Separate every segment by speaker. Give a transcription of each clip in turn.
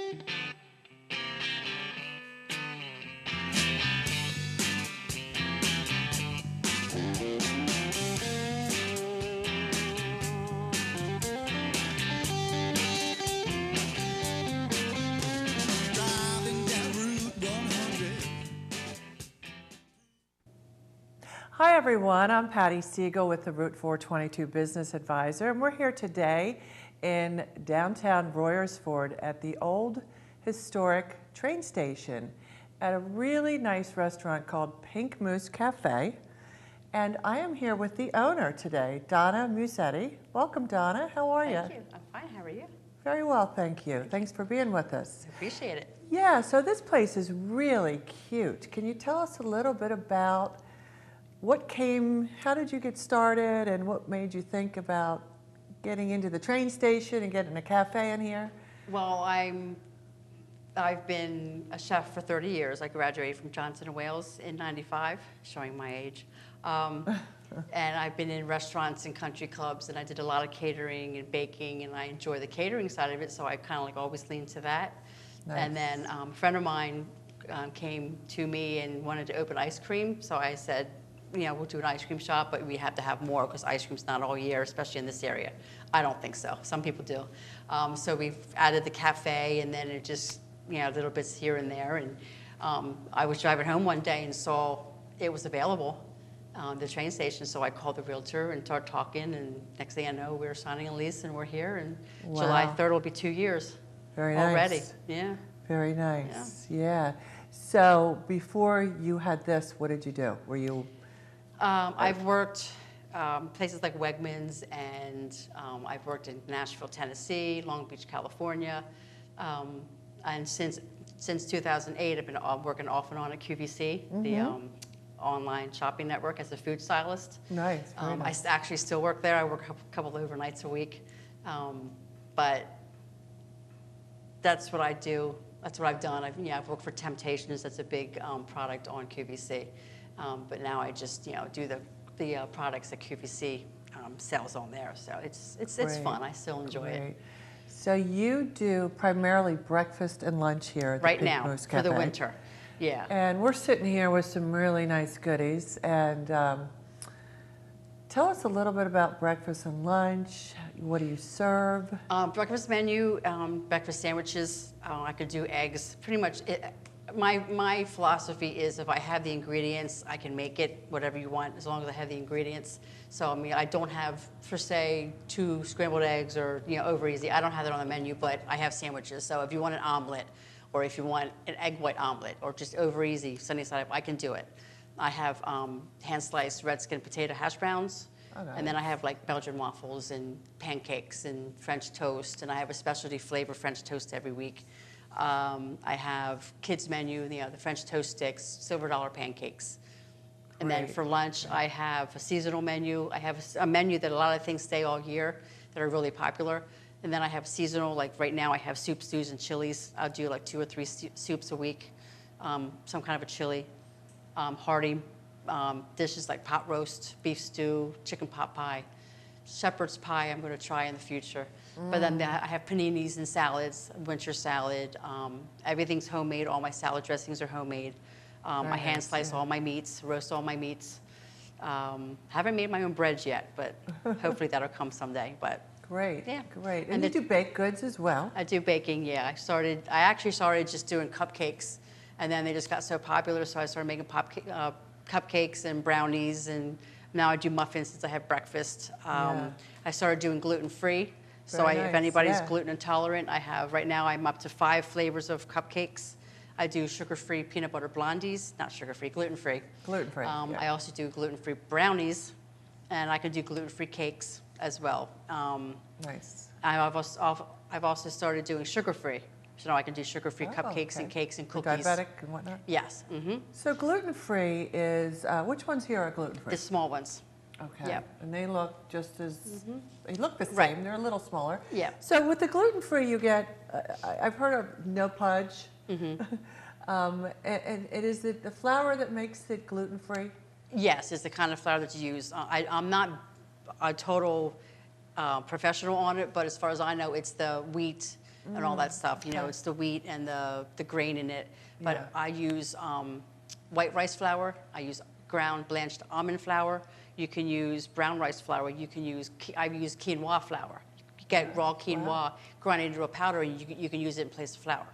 Speaker 1: Hi everyone, I'm Patty Siegel with the Route 422 Business Advisor, and we're here today in downtown Royersford at the old historic train station at a really nice restaurant called Pink Moose Cafe. And I am here with the owner today, Donna Musetti. Welcome, Donna. How are you?
Speaker 2: Thank you. I'm fine. How are you?
Speaker 1: Very well, thank you. Thanks for being with us.
Speaker 2: I appreciate it.
Speaker 1: Yeah, so this place is really cute. Can you tell us a little bit about how did you get started, and what made you think about getting into the train station and getting a cafe in here?
Speaker 2: Well, I've been a chef for 30 years. I graduated from Johnson & Wales in '95, showing my age. And I've been in restaurants and country clubs, and I did a lot of catering and baking, and I enjoy the catering side of it, so I kind of like always leaned to that. Nice. And then a friend of mine came to me and wanted to open ice cream, so I said, you know, we'll do an ice cream shop, but we have to have more because ice cream's not all year, especially in this area. I don't think so. Some people do. So we've added the cafe, and then it just, you know, little bits here and there. And I was driving home one day and saw it was available, the train station. So I called the realtor and started talking. And next thing I know, we were signing a lease, and we're here. And wow. July 3rd will be 2 years.
Speaker 1: Very nice.
Speaker 2: Already. Yeah.
Speaker 1: Very nice. Yeah. So before you had this, what did you do? Were you?
Speaker 2: I've worked places like Wegmans, and I've worked in Nashville, Tennessee, Long Beach, California, and since 2008, I've been working off and on at QVC, the online shopping network, as a food stylist.
Speaker 1: Nice. Nice.
Speaker 2: I actually still work there. I work a couple of overnights a week, but that's what I do. That's what I've done. I've worked for Temptations. That's a big product on QVC. But now I just, you know, do the products that QVC sells on there. So it's fun. I still enjoy it.
Speaker 1: So you do primarily breakfast and lunch here at the
Speaker 2: right
Speaker 1: Pink
Speaker 2: now
Speaker 1: Moose Cafe.
Speaker 2: For the winter. Yeah.
Speaker 1: And we're sitting here with some really nice goodies. And tell us a little bit about breakfast and lunch. What do you serve?
Speaker 2: Breakfast menu, breakfast sandwiches. I could do eggs. Pretty much. My philosophy is, if I have the ingredients, I can make it whatever you want, as long as I have the ingredients. So I mean, I don't have, for say, 2 scrambled eggs or, you know, over easy. I don't have that on the menu, but I have sandwiches. So if you want an omelet, or if you want an egg white omelet, or just over easy sunny side up, I can do it. I have hand sliced red skin potato hash browns. Okay. And then I have like Belgian waffles and pancakes and French toast, and I have a specialty flavor French toast every week. I have kids menu, the French toast sticks, silver dollar pancakes. And then for lunch, I have a seasonal menu. I have a menu that a lot of things stay all year that are really popular. And then I have seasonal, like right now I have soup, stews, and chilies. I'll do like 2 or 3 soups a week, some kind of a chili, hearty dishes like pot roast, beef stew, chicken pot pie. Shepherd's pie I'm going to try in the future. But then I have paninis and salads, winter salad. Everything's homemade. All my salad dressings are homemade. I hand slice all my meats, roast all my meats. Haven't made my own breads yet, but hopefully that'll come someday. But
Speaker 1: great,
Speaker 2: yeah.
Speaker 1: Great. And you do baked goods as well?
Speaker 2: I do baking, yeah. I actually started just doing cupcakes, and then they just got so popular, so I started making cupcakes and brownies, and now I do muffins since I have breakfast. I started doing gluten-free. So if anybody's gluten intolerant, right now I'm up to 5 flavors of cupcakes. I do sugar-free peanut butter blondies, not sugar-free, gluten-free.
Speaker 1: Gluten-free,
Speaker 2: I also do gluten-free brownies, and I can do gluten-free cakes as well.
Speaker 1: Nice.
Speaker 2: I've also started doing sugar-free. So now I can do sugar-free cupcakes and cakes and cookies.
Speaker 1: Diabetic and whatnot?
Speaker 2: Yes.
Speaker 1: So gluten-free is, which ones here are gluten-free?
Speaker 2: The small ones.
Speaker 1: Okay.
Speaker 2: Yep.
Speaker 1: And they look just as, they look the same.
Speaker 2: Right.
Speaker 1: They're a little smaller.
Speaker 2: Yeah.
Speaker 1: So with the gluten-free, you get, I've heard of no pudge. And is it the flour that makes it gluten-free?
Speaker 2: Yes, it's the kind of flour that you use. I'm not a total professional on it, but as far as I know, it's the wheat and all that stuff. You know, it's the wheat and the grain in it. But
Speaker 1: Yeah.
Speaker 2: I use white rice flour. I use ground blanched almond flour. You can use brown rice flour. You can use, I use quinoa flour. You get raw quinoa,
Speaker 1: Wow.
Speaker 2: grind it into a powder, and you can use it in place of flour.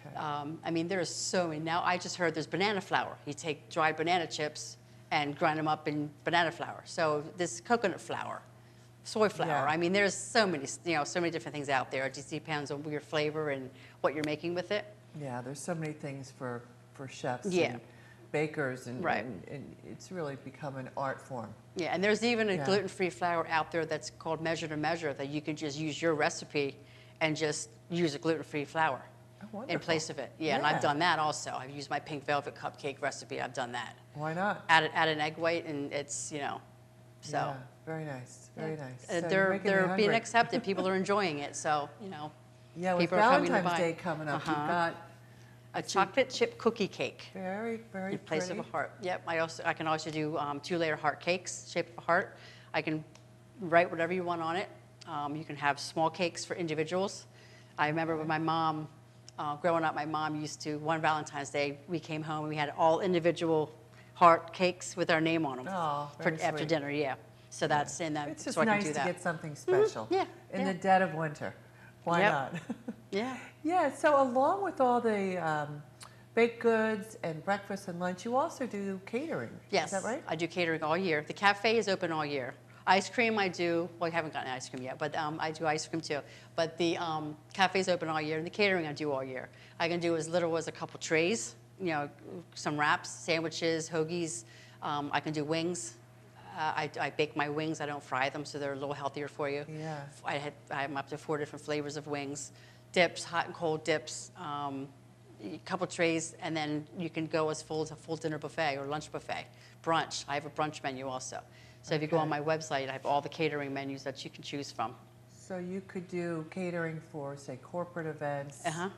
Speaker 1: Okay.
Speaker 2: I mean, there's so many. Now, I just heard there's banana flour. You take dried banana chips and grind them up in banana flour. So this coconut flour, soy flour.
Speaker 1: Yeah.
Speaker 2: I mean, there's so many, so many different things out there. It just depends on your flavor and what you're making with it.
Speaker 1: Yeah, there's so many things for chefs
Speaker 2: Yeah.
Speaker 1: and bakers, and,
Speaker 2: Right.
Speaker 1: and it's really become an art form.
Speaker 2: Yeah, and there's even a
Speaker 1: Yeah.
Speaker 2: gluten-free flour out there that's called Measure to Measure, that you can just use your recipe and just use a gluten-free flour
Speaker 1: Oh,
Speaker 2: in
Speaker 1: wonderful.
Speaker 2: place of it. Yeah, and I've done that also. I've used my pink velvet cupcake recipe. I've done that.
Speaker 1: Why not?
Speaker 2: Add an egg white, and it's, so.
Speaker 1: Yeah, very nice, very nice. So you're
Speaker 2: They're
Speaker 1: making me
Speaker 2: being
Speaker 1: hungry.
Speaker 2: accepted. People are enjoying it, so,
Speaker 1: Yeah, with
Speaker 2: people are coming to
Speaker 1: Valentine's
Speaker 2: buy.
Speaker 1: Day coming up, you've
Speaker 2: Uh-huh.
Speaker 1: got
Speaker 2: a chocolate chip cookie cake
Speaker 1: very, very
Speaker 2: in place
Speaker 1: pretty.
Speaker 2: of a heart. Yep, I can also do 2-layer heart cakes, shaped of a heart. I can write whatever you want on it. You can have small cakes for individuals. I remember when my mom, growing up, my mom used to, one Valentine's Day, we came home and we had all individual heart cakes with our name on them
Speaker 1: Oh, very
Speaker 2: after
Speaker 1: sweet.
Speaker 2: dinner, yeah. So that's in that,
Speaker 1: It's just
Speaker 2: so I can
Speaker 1: nice
Speaker 2: do
Speaker 1: to
Speaker 2: that.
Speaker 1: get something special
Speaker 2: Yeah,
Speaker 1: in
Speaker 2: yeah.
Speaker 1: the dead of winter. Why
Speaker 2: Yep.
Speaker 1: not?
Speaker 2: Yeah.
Speaker 1: Yeah, so along with all the baked goods and breakfast and lunch, you also do catering.
Speaker 2: Yes,
Speaker 1: Is that right?
Speaker 2: I do catering all year. The cafe is open all year. Ice cream I do, well, I haven't gotten ice cream yet, but I do ice cream too. But the cafe is open all year, and the catering I do all year. I can do as little as a couple trays, some wraps, sandwiches, hoagies. I can do wings. I bake my wings. I don't fry them, so they're a little healthier for you.
Speaker 1: Yeah.
Speaker 2: I'm up to 4 different flavors of wings, dips, hot and cold dips, a couple trays, and then you can go as full as a full dinner buffet or lunch buffet. Brunch. I have a brunch menu also. So if you go on my website, I have all the catering menus that you can choose from.
Speaker 1: So you could do catering for, say, corporate events.
Speaker 2: Uh-huh.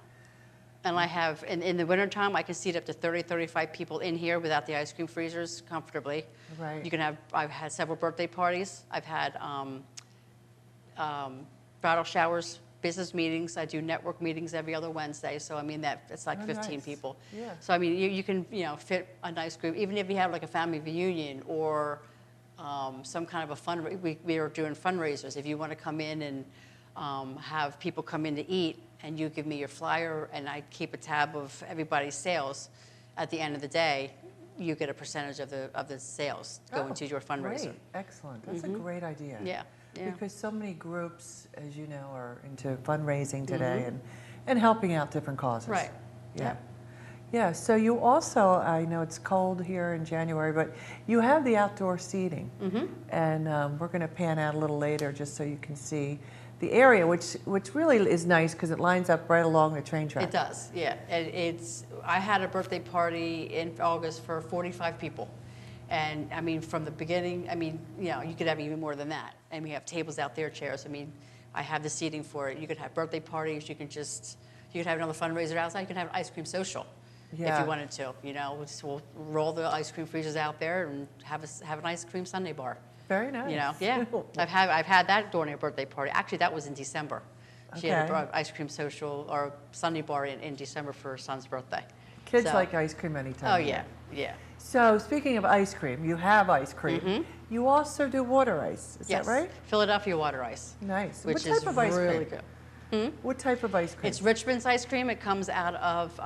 Speaker 2: And I have, in the wintertime, I can seat up to 30, 35 people in here without the ice cream freezers comfortably.
Speaker 1: Right.
Speaker 2: You can have, I've had several birthday parties. I've had bridal showers, business meetings. I do network meetings every other Wednesday. So, I mean, it's like
Speaker 1: Oh,
Speaker 2: 15
Speaker 1: nice.
Speaker 2: people.
Speaker 1: Yeah.
Speaker 2: So, I mean, you can, fit a nice group. Even if you have like a family reunion or some kind of a we are doing fundraisers. If you want to come in and have people come in to eat, and you give me your flyer, and I keep a tab of everybody's sales, at the end of the day, you get a percentage of the sales going to your fundraiser.
Speaker 1: Great. Excellent. That's a great idea.
Speaker 2: Yeah, yeah.
Speaker 1: Because so many groups, as you know, are into fundraising today
Speaker 2: Mm-hmm.
Speaker 1: and helping out different causes.
Speaker 2: Right.
Speaker 1: Yeah.
Speaker 2: Yep.
Speaker 1: Yeah, so you also, I know it's cold here in January, but you have the outdoor seating.
Speaker 2: Mm-hmm.
Speaker 1: And we're going to pan out a little later just so you can see the area, which really is nice because it lines up right along the train track.
Speaker 2: It does, yeah. I had a birthday party in August for 45 people. And I mean, from the beginning, I mean, you could have even more than that. And we have tables out there, chairs. I mean, I have the seating for it. You could have birthday parties. You could have another fundraiser outside. You can have an ice cream social if
Speaker 1: Yeah.
Speaker 2: you wanted to. We'll roll the ice cream freezers out there and have an ice cream sundae bar.
Speaker 1: Very nice.
Speaker 2: Yeah. I've had that during a birthday party. Actually, that was in December. She had
Speaker 1: Okay.
Speaker 2: an ice cream social or sundae bar in December for her son's birthday.
Speaker 1: Kids
Speaker 2: So-
Speaker 1: like ice cream anytime.
Speaker 2: Oh
Speaker 1: of year.
Speaker 2: yeah.
Speaker 1: So speaking of ice cream, you have ice cream. You also do water ice. Is
Speaker 2: Yes.
Speaker 1: that right?
Speaker 2: Philadelphia water ice,
Speaker 1: Nice.
Speaker 2: which
Speaker 1: what type
Speaker 2: is
Speaker 1: of ice
Speaker 2: really
Speaker 1: cream?
Speaker 2: good.
Speaker 1: What type of ice cream?
Speaker 2: It's Richmond's ice cream. It comes out of,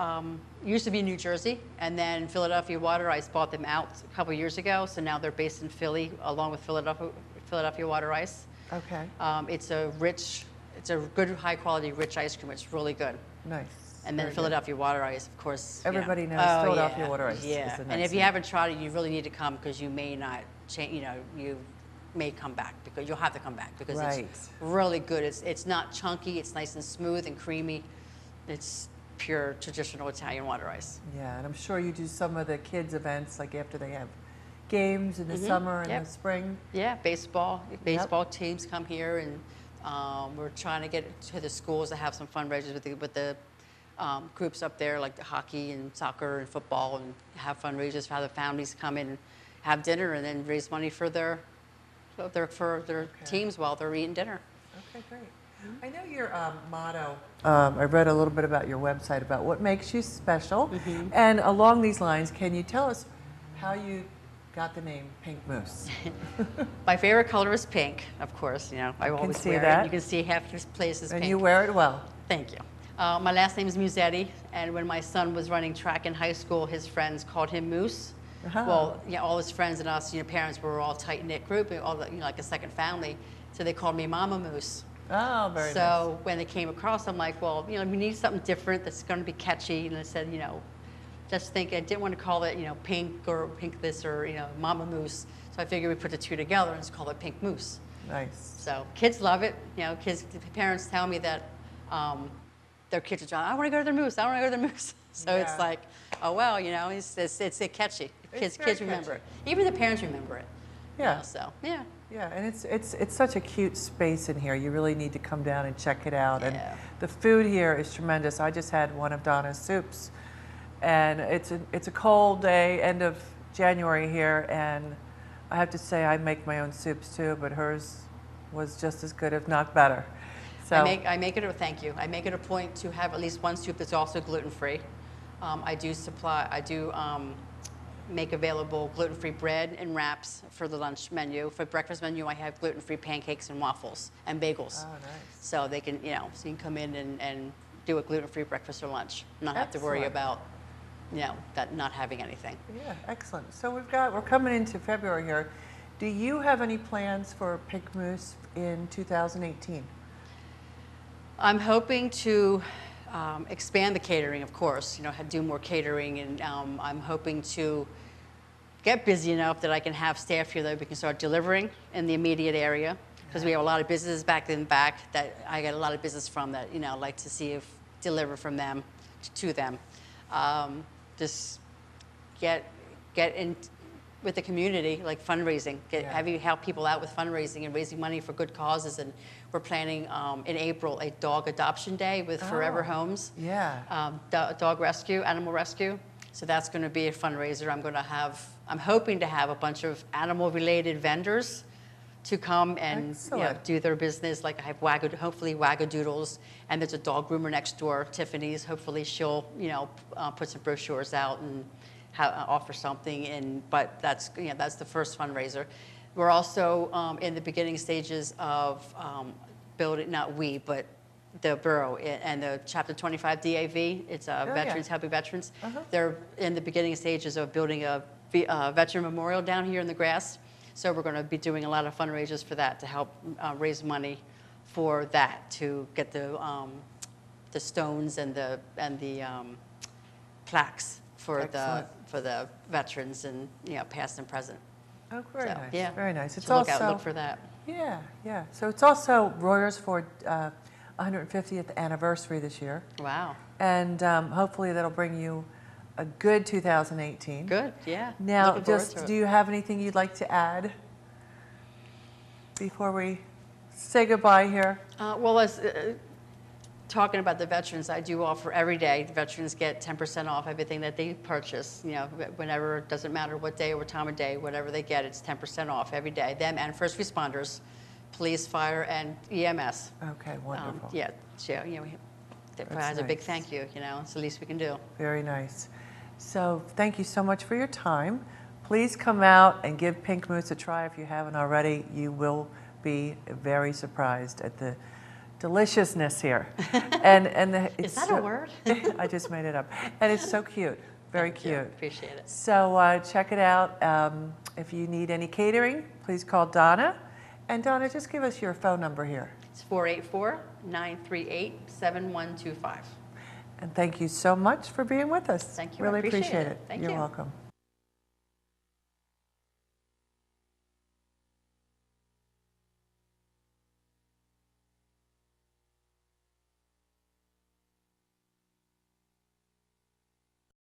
Speaker 2: used to be New Jersey, and then Philadelphia Water Ice bought them out a couple years ago, so now they're based in Philly, along with Philadelphia Water Ice.
Speaker 1: Okay.
Speaker 2: It's a good, high-quality, rich ice cream. It's really good.
Speaker 1: Nice.
Speaker 2: And then
Speaker 1: Very good.
Speaker 2: Philadelphia Water Ice, of course.
Speaker 1: Everybody knows
Speaker 2: Oh,
Speaker 1: Philadelphia
Speaker 2: yeah,
Speaker 1: Water Ice is
Speaker 2: Yeah,
Speaker 1: the
Speaker 2: and
Speaker 1: next
Speaker 2: if you
Speaker 1: one.
Speaker 2: haven't tried it, you really need to come because you may not change. You may come back because you'll have to come back because
Speaker 1: Right.
Speaker 2: it's really good. It's not chunky. It's nice and smooth and creamy. It's pure traditional Italian water ice.
Speaker 1: Yeah, and I'm sure you do some of the kids' events, like after they have games in the summer and
Speaker 2: Yep.
Speaker 1: the spring.
Speaker 2: Yeah, baseball teams come here, and we're trying to get to the schools to have some fundraisers with the groups up there, like the hockey and soccer and football, and have fundraisers for the families come in and have dinner, and then raise money for their teams while they're eating dinner.
Speaker 1: Okay, great. I know your motto. I read a little bit about your website about what makes you special. And along these lines, can you tell us how you got the name Pink Moose?
Speaker 2: My favorite color is pink, of course. You know, I always
Speaker 1: see
Speaker 2: wear
Speaker 1: that.
Speaker 2: it. You can see half this place is
Speaker 1: And
Speaker 2: pink.
Speaker 1: you wear it well.
Speaker 2: Thank you. My last name is Musetti, and when my son was running track in high school, his friends called him Moose. Well, yeah, all his friends and us, parents were all tight-knit group, all like a second family, so they called me Mama Moose.
Speaker 1: Oh, very nice.
Speaker 2: So when they came across, I'm like, well, we need something different that's going to be catchy, and I said, just think I didn't want to call it, pink or pink this or, Mama Moose. So I figured we'd put the two together and just call it Pink Moose.
Speaker 1: Nice.
Speaker 2: So kids love it. Parents tell me that their kids are trying, I want to go to the Moose. I want to go to the Moose. So it's like, oh, well, it's catchy. Kids remember it. Even the parents remember it.
Speaker 1: Yeah.
Speaker 2: So, yeah.
Speaker 1: Yeah, and it's such a cute space in here. You really need to come down and check it out.
Speaker 2: Yeah.
Speaker 1: And the food here is tremendous. I just had one of Donna's soups, and it's a cold day, end of January here, and I have to say I make my own soups too, but hers was just as good, if not better. So
Speaker 2: I make it thank you. I make it a point to have at least one soup that's also gluten-free. I do make available gluten-free bread and wraps for the lunch menu. For breakfast menu, I have gluten-free pancakes and waffles and bagels.
Speaker 1: Oh, nice.
Speaker 2: So they can, so you can come in and do a gluten-free breakfast or lunch, not have to worry about, that not having anything.
Speaker 1: Yeah, excellent. So we're coming into February here. Do you have any plans for Pink Moose in 2018?
Speaker 2: I'm hoping to expand the catering, of course, do more catering, and I'm hoping to get busy enough that I can have staff here that we can start delivering in the immediate area, because we have a lot of businesses back that I get a lot of business from that, like to see if deliver from them to them. Just get in with the community, like fundraising, help people out with fundraising and raising money for good causes. And we're planning in April a dog adoption day with Forever Homes.
Speaker 1: Yeah.
Speaker 2: Dog rescue, animal rescue. So that's going to be a fundraiser. I'm hoping to have a bunch of animal-related vendors to come and do their business. Like I have hopefully Wagadoodles, and there's a dog groomer next door, Tiffany's. Hopefully she'll put some brochures out and offer something. But that's the first fundraiser. We're also in the beginning stages of building, not we, but the borough and the Chapter 25 DAV. It's Veterans Helping Veterans. They're in the beginning stages of building a veteran memorial down here in the grass. So we're going to be doing a lot of fundraisers for that to help raise money for that, to get the stones and the plaques for the veterans and past and present.
Speaker 1: Oh, very nice.
Speaker 2: Yeah,
Speaker 1: very nice. It's
Speaker 2: so
Speaker 1: also
Speaker 2: look for that.
Speaker 1: Yeah, yeah. So it's also Royersford 150th anniversary this year.
Speaker 2: Wow.
Speaker 1: And hopefully that'll bring you a good 2018.
Speaker 2: Good, yeah.
Speaker 1: Now, do you have anything you'd like to add before we say goodbye here?
Speaker 2: Well, as talking about the veterans, I do offer every day. The veterans get 10% off everything that they purchase. Whenever, it doesn't matter what day or time of day, whatever they get, it's 10% off every day. Them and first responders, police, fire, and EMS.
Speaker 1: Okay, wonderful.
Speaker 2: That provides a big thank you. It's the least we can do.
Speaker 1: Very nice. So thank you so much for your time. Please come out and give Pink Moose a try if you haven't already. You will be very surprised at the deliciousness here.
Speaker 2: Is that a word?
Speaker 1: I just made it up. And it's so cute. Very cute.
Speaker 2: Appreciate it.
Speaker 1: So check it out. If you need any catering, please call Donna. And Donna, just give us your phone number here.
Speaker 2: It's 484-938-7125.
Speaker 1: And thank you so much for being with us.
Speaker 2: Thank you.
Speaker 1: Really
Speaker 2: I appreciate
Speaker 1: it.
Speaker 2: Thank
Speaker 1: You're
Speaker 2: you.
Speaker 1: welcome.